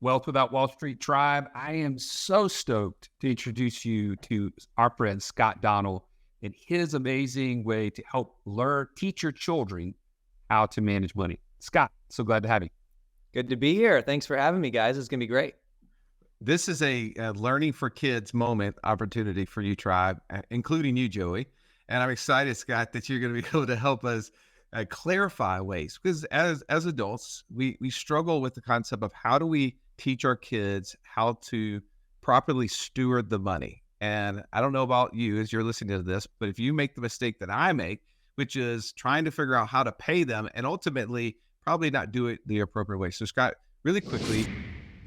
Wealth Without Wall Street Tribe. I am so stoked to introduce you to our friend Scott Donnell and his amazing way to help teach your children how to manage money. Scott, so glad to have you. Good to be here. Thanks for having me, guys. It's going to be great. This is a learning for kids moment opportunity for you, Tribe, including you, Joey. And I'm excited, Scott, that you're going to be able to help us clarify ways, because as adults, we struggle with the concept of how do we teach our kids how to properly steward the money. And I don't know about you as you're listening to this, but if you make the mistake that I make, which is trying to figure out how to pay them and ultimately probably not do it the appropriate way. So Scott, really quickly,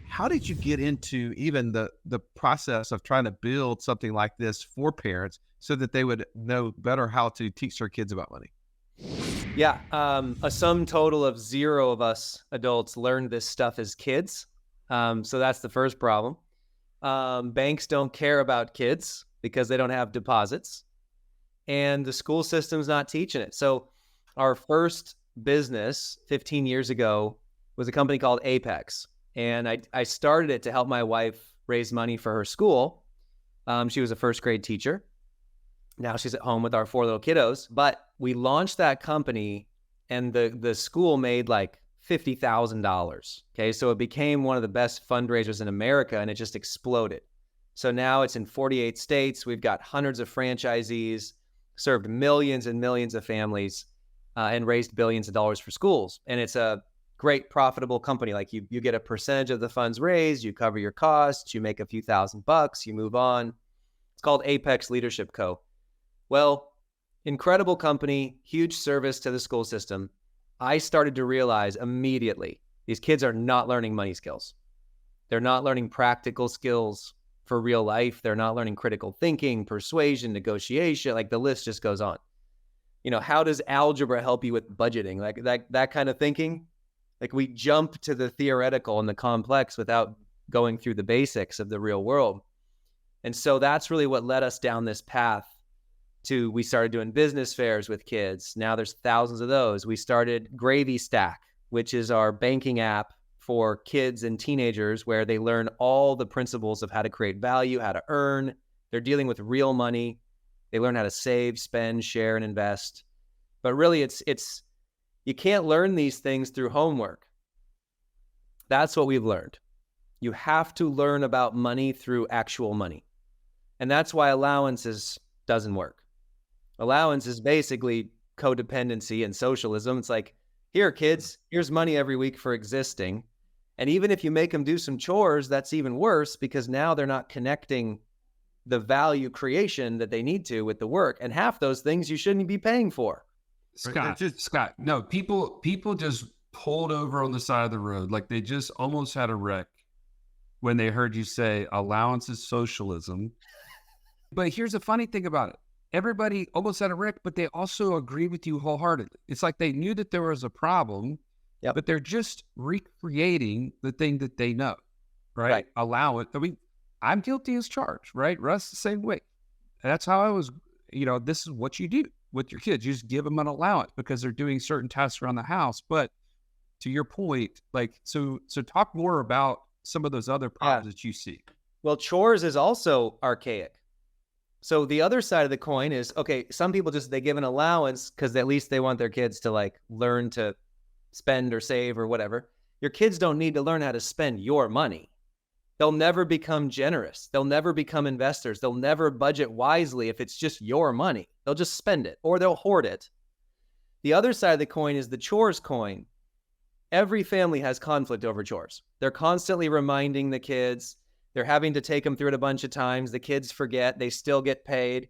how did you get into even the process of trying to build something like this for parents so that they would know better how to teach their kids about money? Yeah, a sum total of 0 of us adults learned this stuff as kids. So that's the first problem. Banks don't care about kids because they don't have deposits, and the school system's not teaching it. So our first business 15 years ago was a company called Apex. And I started it to help my wife raise money for her school. She was a first grade teacher. Now she's at home with our 4 little kiddos. But we launched that company and the school made like $50,000. Okay, so it became one of the best fundraisers in America and it just exploded. So now it's in 48 states. We've got hundreds of franchisees, served millions and millions of families, and raised billions of dollars for schools. And it's a great profitable company. Like you get a percentage of the funds raised, you cover your costs, you make a few $1,000, you move on. It's called Apex Leadership Co. Well, incredible company, huge service to the school system. I started to realize immediately these kids are not learning money skills. They're not learning practical skills for real life. They're not learning critical thinking, persuasion, negotiation. Like the list just goes on. You know, how does algebra help you with budgeting? Like that kind of thinking. Like we jump to the theoretical and the complex without going through the basics of the real world. And so that's really what led us down this path to, we started doing business fairs with kids. Now there's thousands of those. We started Gravy Stack, which is our banking app for kids and teenagers where they learn all the principles of how to create value, how to earn. They're dealing with real money. They learn how to save, spend, share, and invest. But really it's you can't learn these things through homework. That's what we've learned. You have to learn about money through actual money. And that's why allowances doesn't work. Allowance is basically codependency and socialism. It's like, here, kids, here's money every week for existing. And even if you make them do some chores, that's even worse because now they're not connecting the value creation that they need to with the work. And half those things you shouldn't be paying for. Scott, no, people just pulled over on the side of the road. Like they just almost had a wreck when they heard you say allowance is socialism. But here's the funny thing about it. Everybody almost had a wreck, but they also agree with you wholeheartedly. It's like they knew that there was a problem, but they're just recreating the thing that they know, right? Allow it. I mean, I'm guilty as charged, right? Russ, the same way. And that's how I was, this is what you do with your kids. You just give them an allowance because they're doing certain tasks around the house. But to your point, like, so talk more about some of those other problems that you see. Well, chores is also archaic. So the other side of the coin is, okay, some people they give an allowance because at least they want their kids to like learn to spend or save or whatever. Your kids don't need to learn how to spend your money. They'll never become generous. They'll never become investors. They'll never budget wisely if it's just your money. They'll just spend it or they'll hoard it. The other side of the coin is the chores coin. Every family has conflict over chores. They're constantly reminding the kids. They're having to take them through it a bunch of times. The kids forget. They still get paid.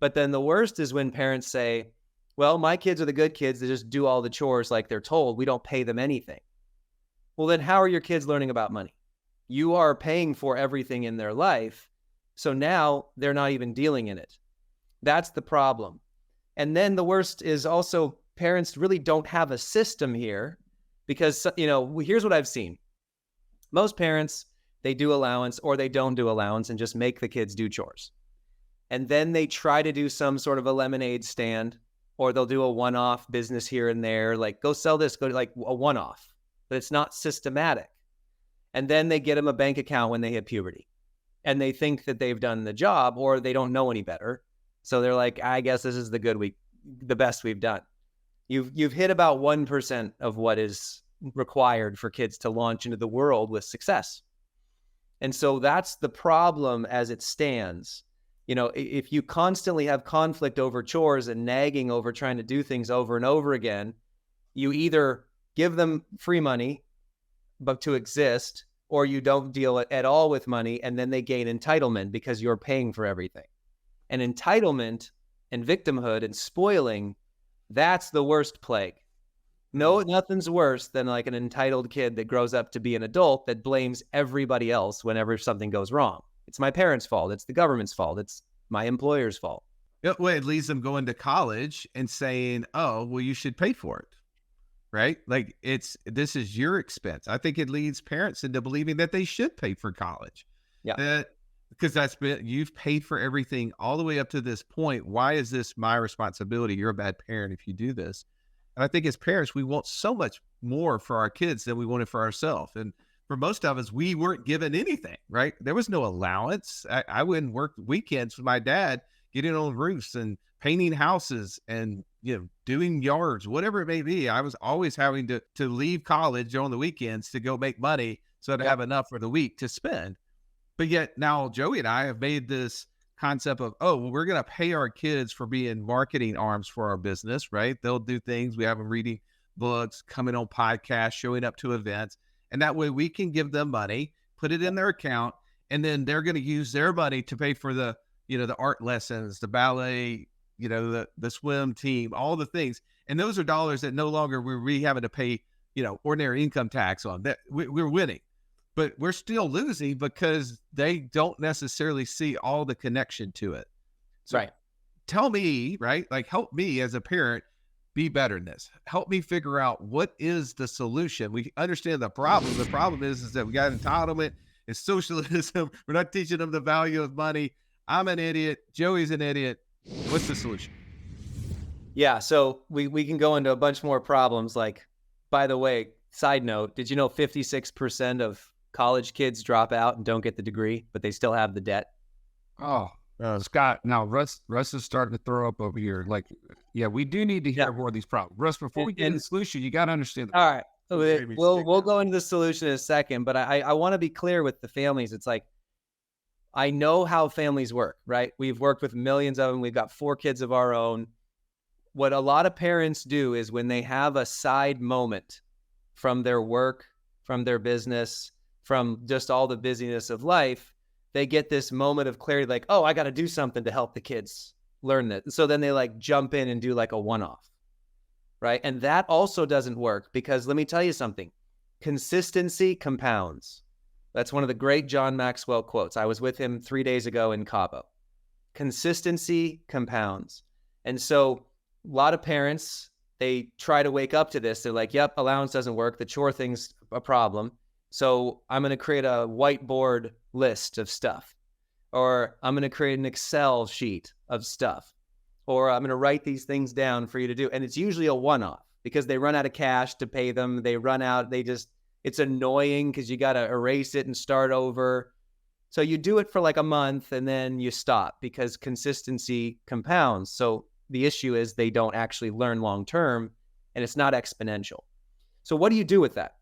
But then the worst is when parents say, well, my kids are the good kids. They just do all the chores like they're told. We don't pay them anything. Well, then how are your kids learning about money? You are paying for everything in their life. So now they're not even dealing in it. That's the problem. And then the worst is also parents really don't have a system here because, here's what I've seen. Most parents, they do allowance or they don't do allowance and just make the kids do chores. And then they try to do some sort of a lemonade stand, or they'll do a one-off business here and there, like go sell this, go to like a one-off, but it's not systematic. And then they get them a bank account when they hit puberty. And they think that they've done the job, or they don't know any better. So they're like, I guess this is the best we've done. You've hit about 1% of what is required for kids to launch into the world with success. And so that's the problem as it stands. If you constantly have conflict over chores and nagging over trying to do things over and over again, you either give them free money but to exist, or you don't deal at all with money, and then they gain entitlement because you're paying for everything. And entitlement and victimhood and spoiling, that's the worst plague. No, nothing's worse than like an entitled kid that grows up to be an adult that blames everybody else whenever something goes wrong. It's my parents' fault. It's the government's fault. It's my employer's fault. Well, it leads them going to college and saying, oh, well, you should pay for it. Right? Like this is your expense. I think it leads parents into believing that they should pay for college. Yeah. Because you've paid for everything all the way up to this point. Why is this my responsibility? You're a bad parent if you do this. And I think as parents, we want so much more for our kids than we wanted for ourselves. And for most of us, we weren't given anything, right? There was no allowance. I wouldn't work weekends with my dad, getting on roofs and painting houses and, doing yards, whatever it may be. I was always having to leave college on the weekends to go make money so to have enough for the week to spend. But yet now Joey and I have made this concept of, oh, well, we're going to pay our kids for being marketing arms for our business, right? They'll do things. We have them reading books, coming on podcasts, showing up to events. And that way we can give them money, put it in their account, and then they're going to use their money to pay for the art lessons, the ballet, the swim team, all the things. And those are dollars that no longer we're having to pay, ordinary income tax on. That we're winning. But we're still losing because they don't necessarily see all the connection to it. So right. Tell me, right? Like, help me as a parent be better in this. Help me figure out what is the solution. We understand the problem. The problem is that we got entitlement and socialism. We're not teaching them the value of money. I'm an idiot. Joey's an idiot. What's the solution? Yeah. So we can go into a bunch more problems. Like, by the way, side note, did you know 56% of college kids drop out and don't get the degree, but they still have the debt? Oh, Scott, now Russ is starting to throw up over here. Like, yeah, we do need to hear more of these problems. Russ, before we get into the solution, you got to understand. All right. We'll go into the solution in a second, but I want to be clear with the families. It's like, I know how families work, right? We've worked with millions of them. We've got 4 kids of our own. What a lot of parents do is when they have a side moment from their work, from their business, from just all the busyness of life, they get this moment of clarity, like, oh, I got to do something to help the kids learn that. So then they like jump in and do like a one-off, right? And that also doesn't work because let me tell you something, consistency compounds. That's one of the great John Maxwell quotes. I was with him 3 days ago in Cabo. Consistency compounds. And so a lot of parents, they try to wake up to this. They're like, yep, allowance doesn't work. The chore thing's a problem. So I'm going to create a whiteboard list of stuff, or I'm going to create an Excel sheet of stuff, or I'm going to write these things down for you to do. And it's usually a one-off because they run out of cash to pay them. They run out. It's annoying because you got to erase it and start over. So you do it for like a month and then you stop because consistency compounds. So the issue is they don't actually learn long-term and it's not exponential. So what do you do with that?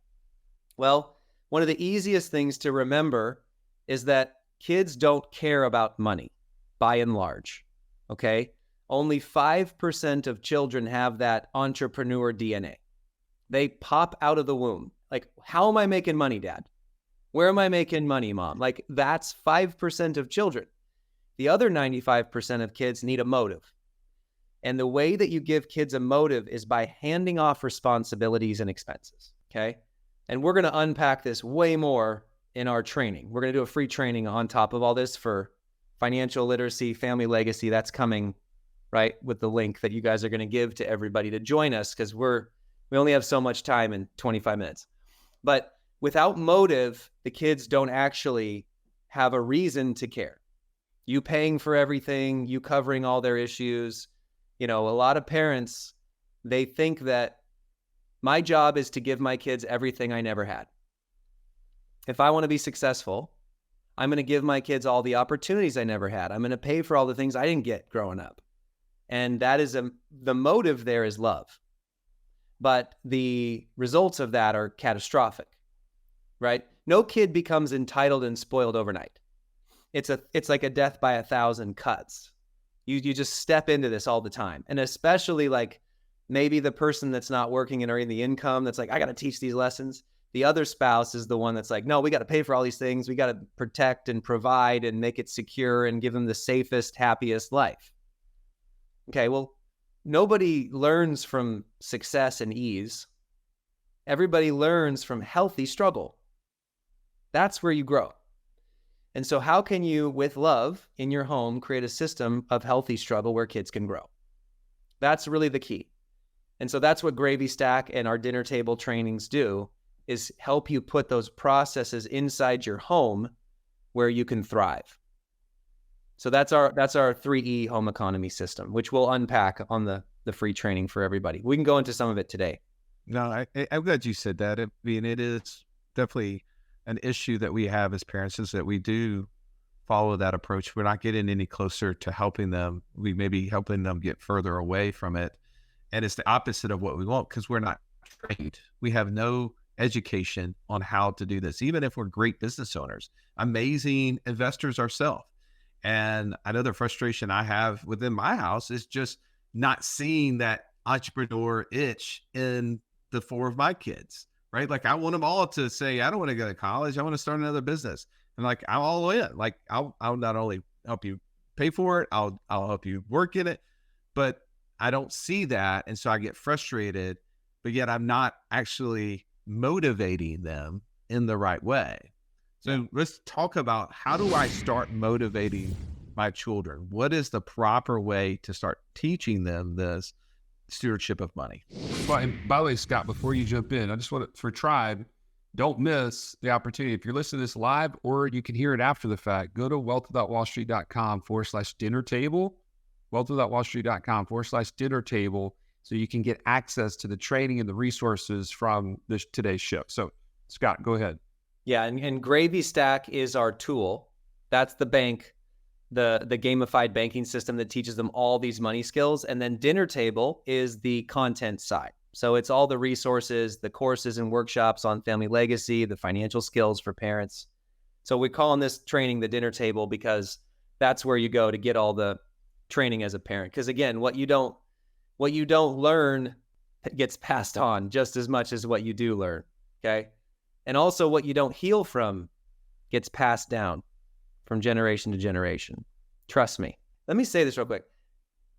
Well, one of the easiest things to remember is that kids don't care about money, by and large, okay? Only 5% of children have that entrepreneur DNA. They pop out of the womb. Like, how am I making money, Dad? Where am I making money, Mom? Like, that's 5% of children. The other 95% of kids need a motive. And the way that you give kids a motive is by handing off responsibilities and expenses, okay? And we're going to unpack this way more in our training. We're going to do a free training on top of all this for financial literacy, family legacy. That's coming, right, with the link that you guys are going to give to everybody to join us because we only have so much time in 25 minutes. But without motive, the kids don't actually have a reason to care. You paying for everything, you covering all their issues. A lot of parents, they think that my job is to give my kids everything I never had. If I want to be successful, I'm going to give my kids all the opportunities I never had. I'm going to pay for all the things I didn't get growing up. And that is the motive there is love. But the results of that are catastrophic, right? No kid becomes entitled and spoiled overnight. It's like a death by 1,000 cuts. You just step into this all the time. And especially like maybe the person that's not working and earning the income that's like, I got to teach these lessons. The other spouse is the one that's like, no, we got to pay for all these things. We got to protect and provide and make it secure and give them the safest, happiest life. Okay, well, nobody learns from success and ease. Everybody learns from healthy struggle. That's where you grow. And so how can you, with love in your home, create a system of healthy struggle where kids can grow? That's really the key. And so that's what Gravy Stack and our dinner table trainings do, is help you put those processes inside your home where you can thrive. So that's our 3E home economy system, which we'll unpack on the free training for everybody. We can go into some of it today. No, I'm glad you said that. I mean, it is definitely an issue that we have as parents, is that we do follow that approach. We're not getting any closer to helping them. We may be helping them get further away from it. And it's the opposite of what we want, because we're not trained. We have no education on how to do this, even if we're great business owners, amazing investors ourselves. And I know the frustration I have within my house is just not seeing that entrepreneur itch in the 4 of my kids, right? Like I want them all to say, I don't want to go to college. I want to start another business. And like, I'm all in. Like I'll not only help you pay for it, I'll help you work in it, but I don't see that. And so I get frustrated, but yet I'm not actually motivating them in the right way. So let's talk about, how do I start motivating my children? What is the proper way to start teaching them this stewardship of money? Well, and by the way, Scott, before you jump in, I just want to, for Tribe, don't miss the opportunity. If you're listening to this live, or you can hear it after the fact, go to wealth.wallstreet.com/dinner table, wealth.wallstreet.com/dinner table, so you can get access to the training and the resources from today's show. So Scott, go ahead. Yeah, and Gravy Stack is our tool. That's the bank, the gamified banking system that teaches them all these money skills. And then Dinner Table is the content side. So it's all the resources, the courses and workshops on family legacy, the financial skills for parents. So we're calling this training the Dinner Table because that's where you go to get all the training as a parent. Because again, what you don't learn gets passed on just as much as what you do learn. Okay. And also what you don't heal from gets passed down from generation to generation. Trust me. Let me say this real quick.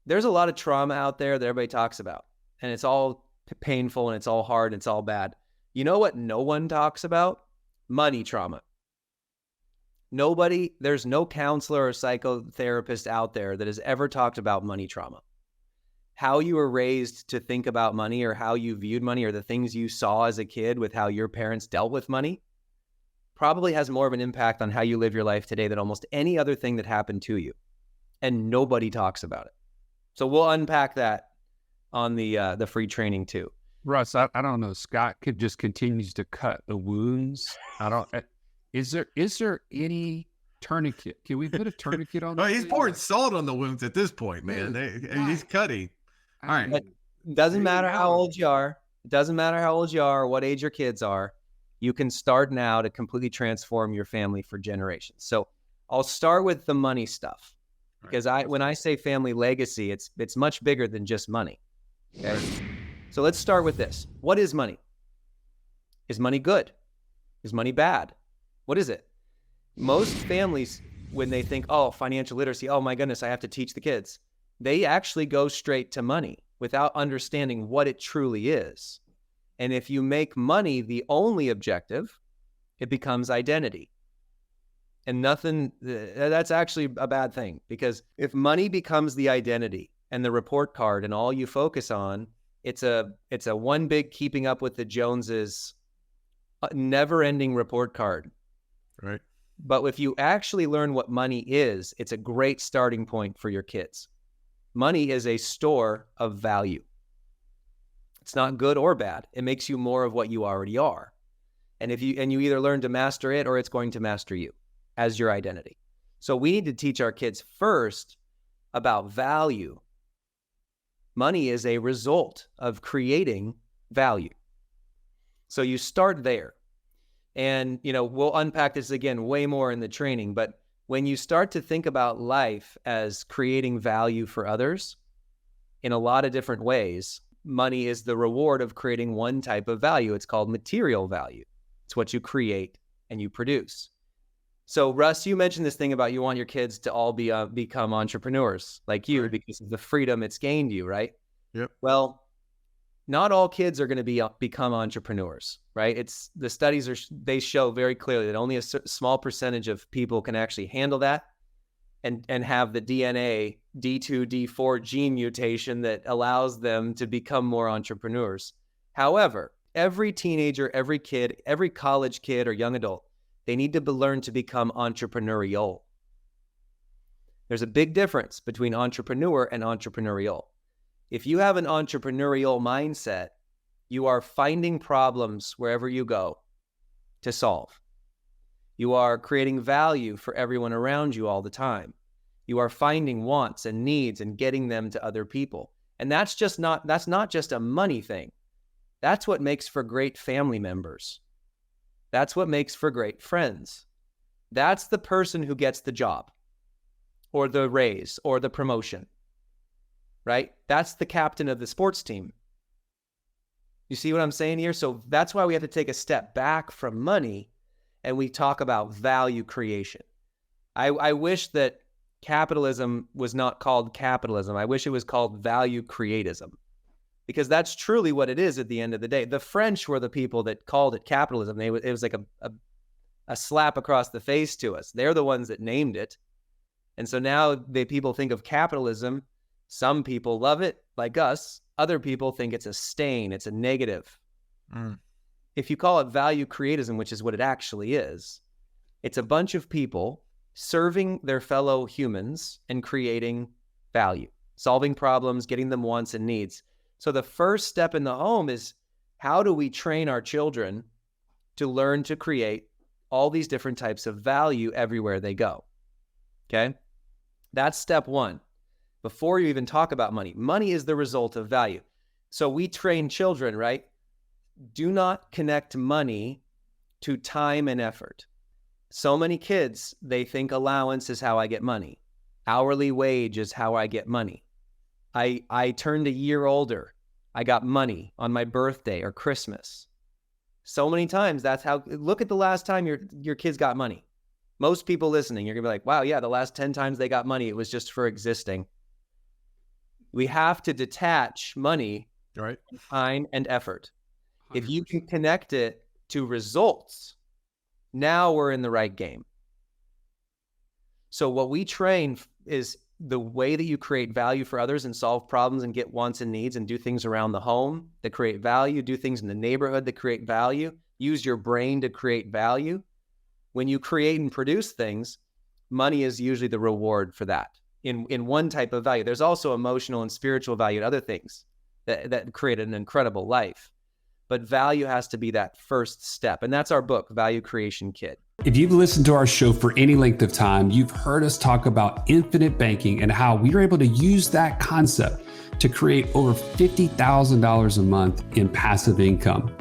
There's a lot of trauma out there that everybody talks about, and it's all painful and it's all hard and it's all bad. You know what no one talks about? Money trauma. There's no counselor or psychotherapist out there that has ever talked about money trauma. How you were raised to think about money, or how you viewed money, or the things you saw as a kid with how your parents dealt with money, probably has more of an impact on how you live your life today than almost any other thing that happened to you. And nobody talks about it. So we'll unpack that on the free training too. Russ, I don't know. Scott just continues to cut the wounds. Is there any tourniquet? Can we put a tourniquet on? Well, he's pouring salt on the wounds at this point, man. He's cutting. All right. It doesn't matter how old you are. It doesn't matter how old you are or what age your kids are. You can start now to completely transform your family for generations. So I'll start with the money stuff, because when I say family legacy, it's much bigger than just money. Okay. So let's start with this. What is money? Is money good? Is money bad? What is it? Most families, when they think, oh, financial literacy, oh my goodness, I have to teach the kids, they actually go straight to money without understanding what it truly is. And if you make money the only objective, it becomes identity. And that's actually a bad thing, because if money becomes the identity and the report card and all you focus on, it's a one big keeping up with the Joneses, never-ending report card. Right. But if you actually learn what money is, it's a great starting point for your kids. Money is a store of value. It's not good or bad. It makes you more of what you already are. And you either learn to master it or it's going to master you as your identity. So we need to teach our kids first about value. Money is a result of creating value. So you start there. And, we'll unpack this again way more in the training, but when you start to think about life as creating value for others in a lot of different ways, money is the reward of creating one type of value. It's called material value. It's what you create and you produce. So Russ, you mentioned this thing about you want your kids to all become entrepreneurs like you, right, because of the freedom it's gained you, right? Yep. Well, not all kids are going to become entrepreneurs, right? The studies they show very clearly that only a small percentage of people can actually handle that and have the DNA D2, D4 gene mutation that allows them to become more entrepreneurs. However, every teenager, every kid, every college kid or young adult, they need to learn to become entrepreneurial. There's a big difference between entrepreneur and entrepreneurial. If you have an entrepreneurial mindset, you are finding problems wherever you go to solve. You are creating value for everyone around you all the time. You are finding wants and needs and getting them to other people. And that's not just a money thing. That's what makes for great family members. That's what makes for great friends. That's the person who gets the job or the raise or the promotion. Right? That's the captain of the sports team. You see what I'm saying here? So that's why we have to take a step back from money and we talk about value creation. I wish that capitalism was not called capitalism. I wish it was called value creatism, because that's truly what it is at the end of the day. The French were the people that called it capitalism. It was like a slap across the face to us. They're the ones that named it. And so now people think of capitalism. Some people love it, like us. Other people think it's a stain. It's a negative. If you call it value creatism, which is what it actually is, it's a bunch of people serving their fellow humans and creating value, solving problems, getting them wants and needs. So the first step in the home is, how do we train our children to learn to create all these different types of value everywhere they go? Okay? That's step one. Before you even talk about money, money is the result of value. So we train children, right? Do not connect money to time and effort. So many kids, they think allowance is how I get money. Hourly wage is how I get money. I turned a year older. I got money on my birthday or Christmas. So many times that's how, look at the last time your kids got money. Most people listening, you're gonna be like, wow, yeah, the last 10 times they got money, it was just for existing. We have to detach money, right, from time and effort. 100%. If you can connect it to results, now we're in the right game. So what we train is the way that you create value for others and solve problems and get wants and needs and do things around the home that create value, do things in the neighborhood that create value, use your brain to create value. When you create and produce things, money is usually the reward for that. In one type of value. There's also emotional and spiritual value and other things that create an incredible life. But value has to be that first step. And that's our book, Value Creation Kit. If you've listened to our show for any length of time, you've heard us talk about infinite banking and how we were able to use that concept to create over $50,000 a month in passive income.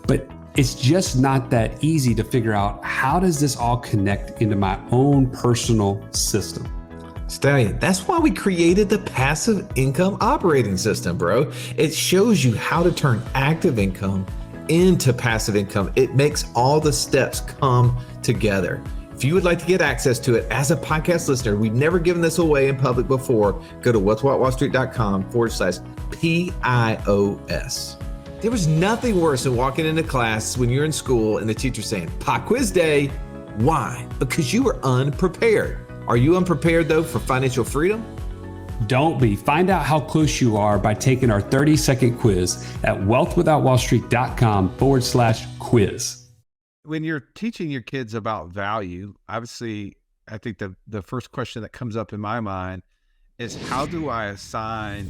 But it's just not that easy to figure out, how does this all connect into my own personal system? Stallion, that's why we created the passive income operating system, bro. It shows you how to turn active income into passive income. It makes all the steps come together. If you would like to get access to it as a podcast listener, we've never given this away in public before, go to what'swhatwallstreet.com/PIOS. There was nothing worse than walking into class when you're in school and the teacher saying, "Pop quiz day." Why? Because you were unprepared. Are you unprepared though for financial freedom? Don't be. Find out how close you are by taking our 30-second quiz at wealthwithoutwallstreet.com/quiz. When you're teaching your kids about value, obviously, I think the first question that comes up in my mind is, how do I assign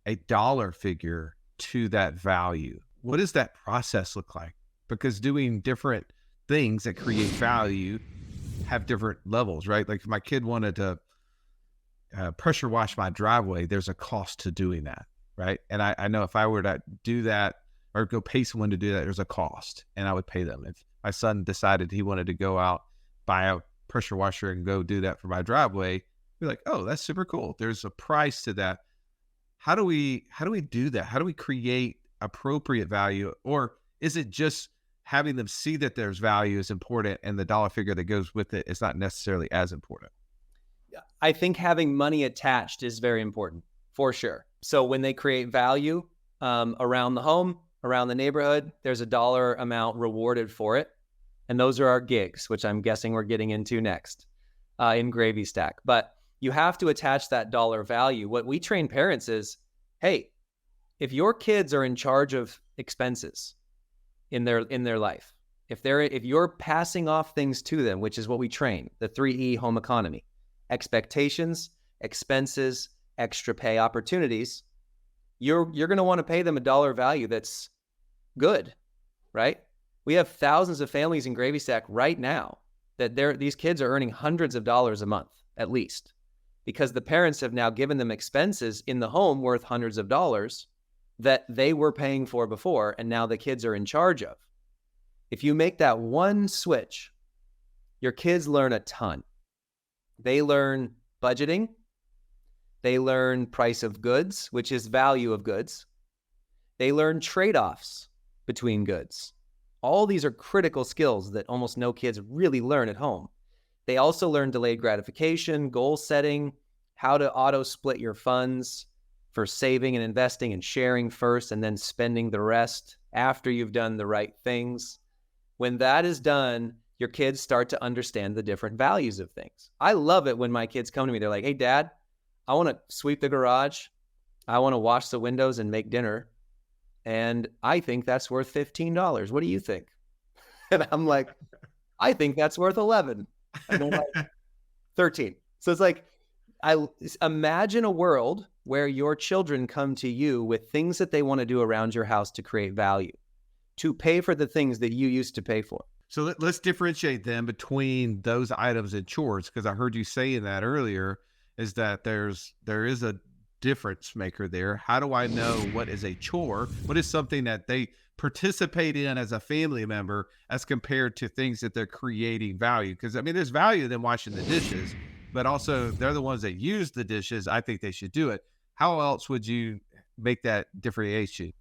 a dollar figure to that value? What does that process look like? because doing different things that create value have different levels, right? Like if my kid wanted to pressure wash my driveway, there's a cost to doing that, right? And I know if I were to do that or go pay someone to do that, there's a cost, and I would pay them. If my son decided he wanted to go out, buy a pressure washer and go do that for my driveway, be like, oh, that's super cool. There's a price to that. How do we do that? How do we create appropriate value? Or is it just having them see that there's value is important and the dollar figure that goes with it is not necessarily as important? I think having money attached is very important, for sure. So when they create value around the home, around the neighborhood, there's a dollar amount rewarded for it. And those are our gigs, which I'm guessing we're getting into next in Gravy Stack. But you have to attach that dollar value. What we train parents is, hey, if your kids are in charge of expenses in their life, if you're passing off things to them, which is what we train, the 3E home economy, expectations, expenses, extra pay opportunities, you're going to want to pay them a dollar value that's good, right? We have thousands of families in Gravy Stack right now that these kids are earning hundreds of dollars a month, at least, because the parents have now given them expenses in the home worth hundreds of dollars that they were paying for before, and now the kids are in charge of. If you make that one switch, your kids learn a ton. They learn budgeting. They learn price of goods, which is value of goods. They learn trade-offs between goods. All these are critical skills that almost no kids really learn at home. They also learn delayed gratification, goal setting, how to auto-split your funds for saving and investing and sharing first and then spending the rest after you've done the right things. When that is done, your kids start to understand the different values of things. I love it when my kids come to me. They're like, hey, Dad, I want to sweep the garage. I want to wash the windows and make dinner. And I think that's worth $15. What do you think? And I'm like, I think that's worth 11. And they're like, 13. So it's like, I imagine a world where your children come to you with things that they want to do around your house to create value, to pay for the things that you used to pay for. So let's differentiate then between those items and chores, because I heard you saying that earlier, is that there is a difference maker there. How do I know what is a chore? What is something that they participate in as a family member as compared to things that they're creating value? Because I mean, there's value in them washing the dishes, but also they're the ones that use the dishes. I think they should do it. How else would you make that differentiation?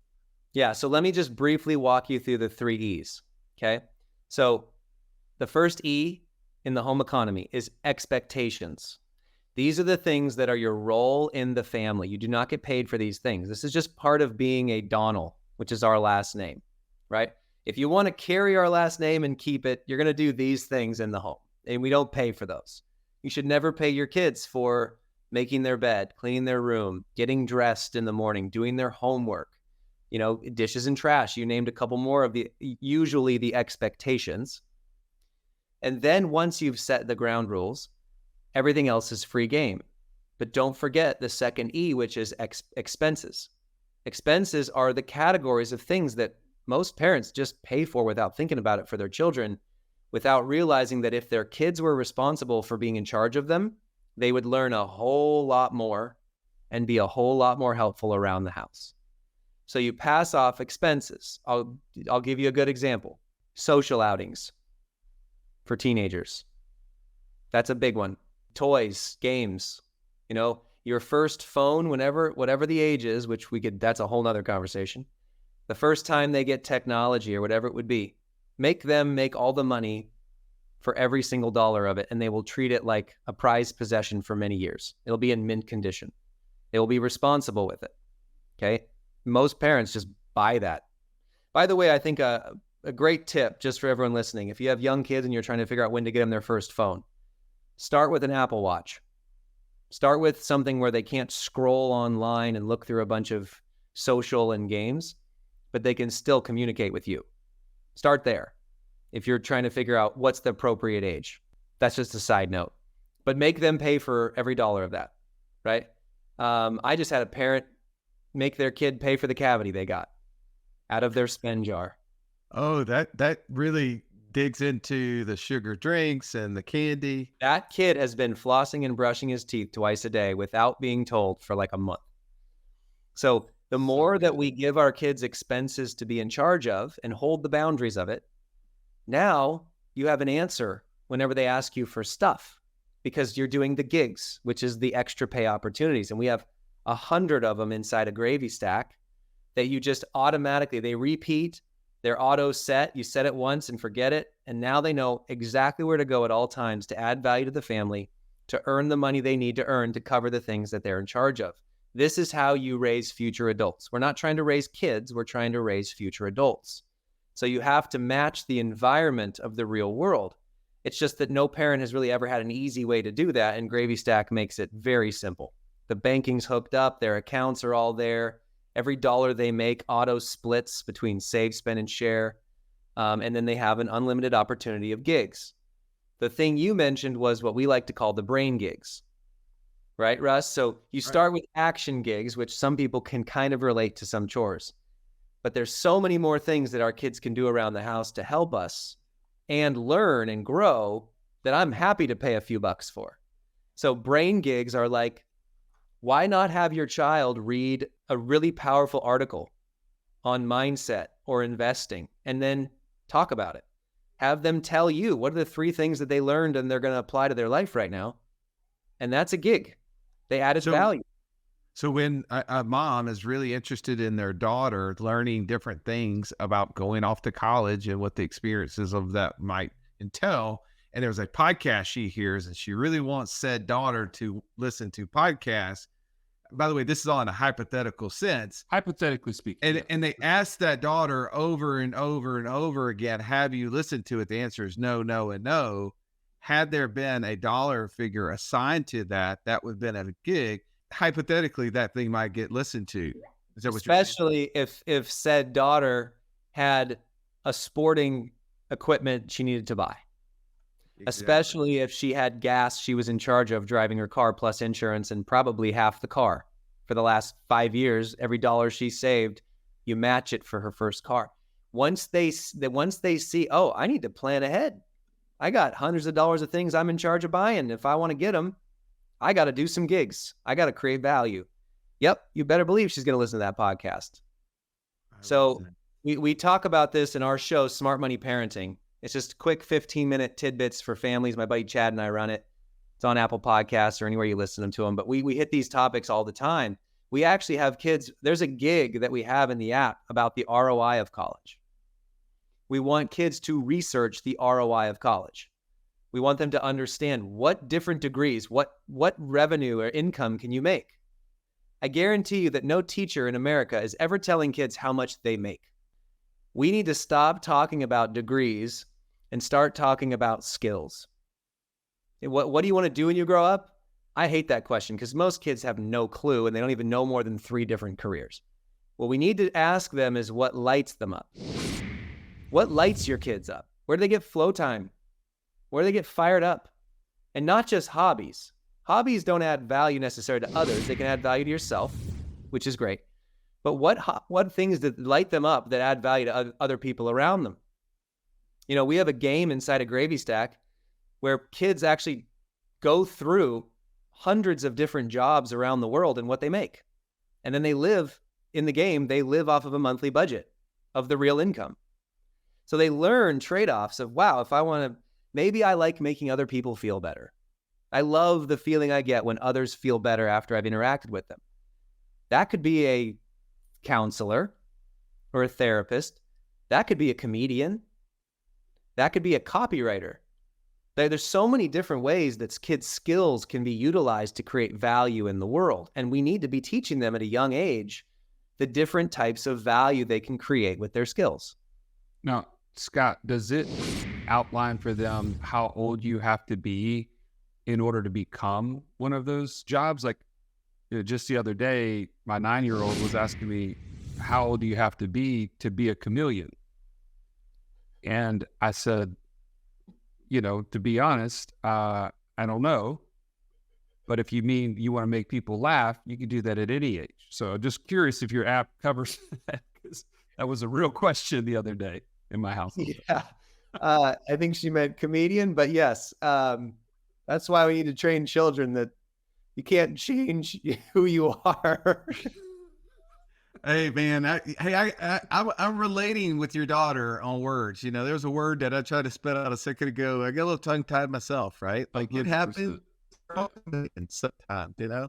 Yeah, so let me just briefly walk you through the 3 E's, okay? So the first E in the home economy is expectations. These are the things that are your role in the family. You do not get paid for these things. This is just part of being a Donnell, which is our last name, right? If you want to carry our last name and keep it, you're going to do these things in the home, and we don't pay for those. You should never pay your kids for making their bed, cleaning their room, getting dressed in the morning, doing their homework, dishes and trash. You named a couple more of usually the expectations. And then once you've set the ground rules, everything else is free game. But don't forget the second E, which is expenses. Expenses are the categories of things that most parents just pay for without thinking about it for their children, without realizing that if their kids were responsible for being in charge of them, they would learn a whole lot more and be a whole lot more helpful around the house. So you pass off expenses. I'll give you a good example. Social outings for teenagers. That's a big one. Toys, games, your first phone, whatever the age is, that's a whole nother conversation. The first time they get technology or whatever it would be, make them make all the money for every single dollar of it, and they will treat it like a prized possession for many years. It'll be in mint condition. They will be responsible with it, okay? Most parents just buy that. By the way, I think a great tip just for everyone listening, if you have young kids and you're trying to figure out when to get them their first phone, start with an Apple Watch. Start with something where they can't scroll online and look through a bunch of social and games, but they can still communicate with you. Start there if you're trying to figure out what's the appropriate age. That's just a side note. But make them pay for every dollar of that, right? I just had a parent make their kid pay for the cavity they got out of their spend jar. Oh, that really digs into the sugar drinks and the candy. That kid has been flossing and brushing his teeth twice a day without being told for like a month. So the So more that good. we give our kids expenses to be in charge of and hold the boundaries of it, now you have an answer whenever they ask you for stuff because you're doing the gigs, which is the extra pay opportunities. And we have 100 of them inside a gravy stack that you just automatically, they repeat, they're auto set. You set it once and forget it. And now they know exactly where to go at all times to add value to the family, to earn the money they need to earn to cover the things that they're in charge of. This is how you raise future adults. We're not trying to raise kids. We're trying to raise future adults. So you have to match the environment of the real world. It's just that no parent has really ever had an easy way to do that. And Gravy Stack makes it very simple. The banking's hooked up. Their accounts are all there. Every dollar they make auto splits between save, spend, and share. And then they have an unlimited opportunity of gigs. The thing you mentioned was what we like to call the brain gigs. Right, Russ? So you start with action gigs, which some people can kind of relate to some chores. But there's so many more things that our kids can do around the house to help us and learn and grow that I'm happy to pay a few bucks for. So brain gigs are like, why not have your child read a really powerful article on mindset or investing and then talk about it? Have them tell you what are the 3 things that they learned and they're going to apply to their life right now. And that's a gig. They added value. So when a mom is really interested in their daughter learning different things about going off to college and what the experiences of that might entail, and there's a podcast she hears and she really wants said daughter to listen to podcasts. By the way, this is all in a hypothetical sense. Hypothetically speaking. And they ask that daughter over and over and over again, have you listened to it? The answer is no, no, and no. Had there been a dollar figure assigned to that, that would have been a gig. Hypothetically, that thing might get listened to. Is that what you're saying? Especially if said daughter had a sporting equipment she needed to buy. Exactly. Especially if she had gas she was in charge of driving her car plus insurance and probably half the car. For the last 5 years, every dollar she saved, you match it for her first car. Once they see, oh, I need to plan ahead. I got hundreds of dollars of things I'm in charge of buying. If I want to get them, I got to do some gigs. I got to create value. Yep, you better believe she's going to listen to that podcast. So we talk about this in our show, Smart Money Parenting. It's just quick 15-minute tidbits for families. My buddy Chad and I run it. It's on Apple Podcasts or anywhere you listen to them. But we hit these topics all the time. We actually have kids. There's a gig that we have in the app about the ROI of college. We want kids to research the ROI of college. We want them to understand what different degrees, what revenue or income can you make. I guarantee you that no teacher in America is ever telling kids how much they make. We need to stop talking about degrees and start talking about skills. What do you want to do when you grow up? I hate that question because most kids have no clue and they don't even know more than 3 different careers. What we need to ask them is what lights them up. What lights your kids up? Where do they get flow time? Where do they get fired up? And not just hobbies. Hobbies don't add value necessarily to others. They can add value to yourself, which is great. But what things that light them up that add value to other people around them? You know, we have a game inside a Gravy Stack where kids actually go through hundreds of different jobs around the world and what they make. And then they live in the game, they live off of a monthly budget of the real income. So they learn trade-offs of, wow, if I want to, maybe I like making other people feel better. I love the feeling I get when others feel better after I've interacted with them. That could be a counselor or a therapist. That could be a comedian. That could be a copywriter. There's so many different ways that kids' skills can be utilized to create value in the world. And we need to be teaching them at a young age the different types of value they can create with their skills. Now, Scott, does it outline for them how old you have to be in order to become one of those jobs? Like, just the other day, my 9-year-old was asking me, how old do you have to be a chameleon? And I said, to be honest, I don't know. But if you mean you want to make people laugh, you can do that at any age. So just curious if your app covers that, because that was a real question the other day. in my household. Yeah. I think she meant comedian, but yes. That's why we need to train children that you can't change who you are. Hey man, I'm relating with your daughter on words. You know, there's a word that I tried to spit out a second ago. I get a little tongue tied myself, right? Like it 100%. happens sometimes, you know.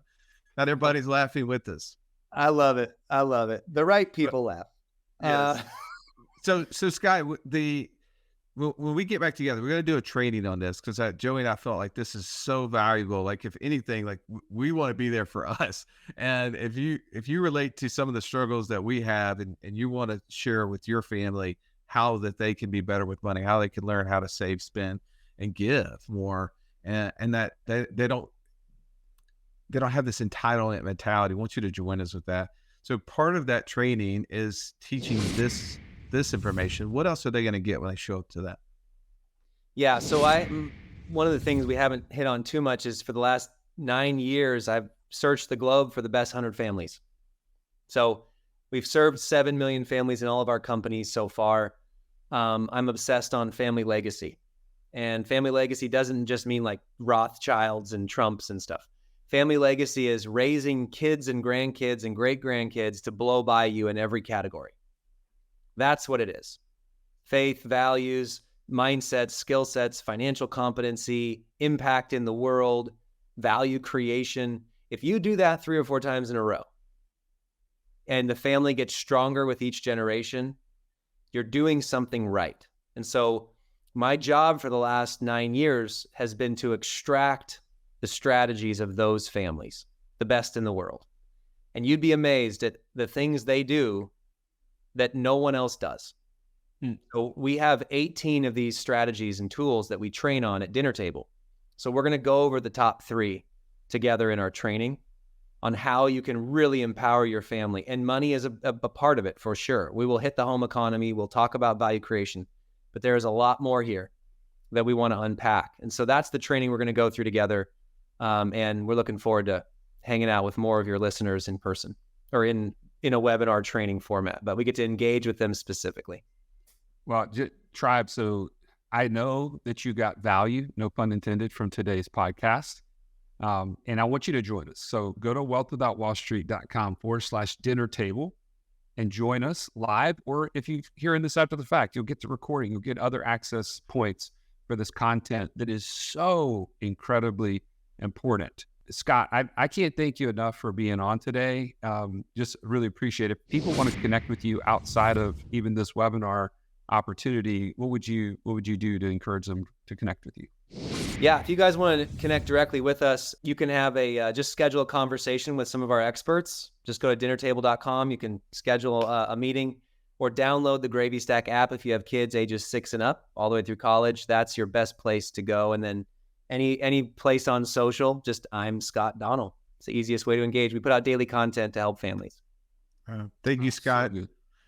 Not everybody's laughing with us. I love it. I love it. The right people laugh. Yes. So Scott, when we get back together, we're going to do a training on this because Joey and I felt like this is so valuable. Like if anything, like we want to be there for us. And if you relate to some of the struggles that we have and you want to share with your family how that they can be better with money, how they can learn how to save, spend, and give more, and that they don't have this entitlement mentality. I want you to join us with that. So part of that training is teaching this information. What else are they going to get when they show up to that? Yeah. So one of the things we haven't hit on too much is for the last 9 years, I've searched the globe for the best 100 families. So we've served 7 million families in all of our companies so far. I'm obsessed on family legacy, and family legacy doesn't just mean like Rothschilds and Trumps and stuff. Family legacy is raising kids and grandkids and great grandkids to blow by you in every category. That's what it is. Faith, values, mindsets, skill sets, financial competency, impact in the world, value creation. If you do that 3 or 4 times in a row, and the family gets stronger with each generation, you're doing something right. And so my job for the last 9 years has been to extract the strategies of those families, the best in the world. And you'd be amazed at the things they do that no one else does. So we have 18 of these strategies and tools that we train on at dinner table. So we're going to go over the top 3 together in our training on how you can really empower your family. And money is a part of it for sure. We will hit the home economy. We'll talk about value creation, but there's a lot more here that we want to unpack. And so that's the training we're going to go through together. And we're looking forward to hanging out with more of your listeners in person or in a webinar training format, but we get to engage with them specifically. Well, Tribe, so I know that you got value, no pun intended, from today's podcast. And I want you to join us. So go to wealthwithoutwallstreet.com/dinner table and join us live. Or if you're hearing this after the fact, you'll get the recording. You'll get other access points for this content that is so incredibly important. Scott, I can't thank you enough for being on today. Just really appreciate it. If people want to connect with you outside of even this webinar opportunity, what would you do to encourage them to connect with you? Yeah, if you guys want to connect directly with us, you can have just schedule a conversation with some of our experts. Just go to dinnertable.com. You can schedule a meeting or download the Gravy Stack app if you have kids ages 6 and up, all the way through college. That's your best place to go. And then any place on social, just I'm Scott Donnell. It's the easiest way to engage. We put out daily content to help families. Thank you, Scott.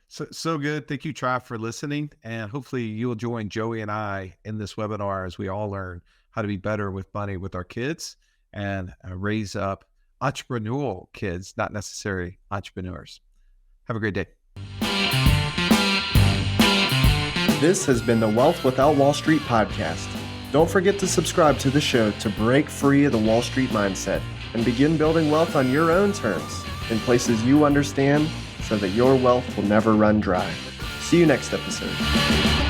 So good. Thank you, Tribe, for listening. And hopefully you will join Joey and I in this webinar as we all learn how to be better with money with our kids and raise up entrepreneurial kids, not necessarily entrepreneurs. Have a great day. This has been the Wealth Without Wall Street podcast. Don't forget to subscribe to the show to break free of the Wall Street mindset and begin building wealth on your own terms in places you understand so that your wealth will never run dry. See you next episode.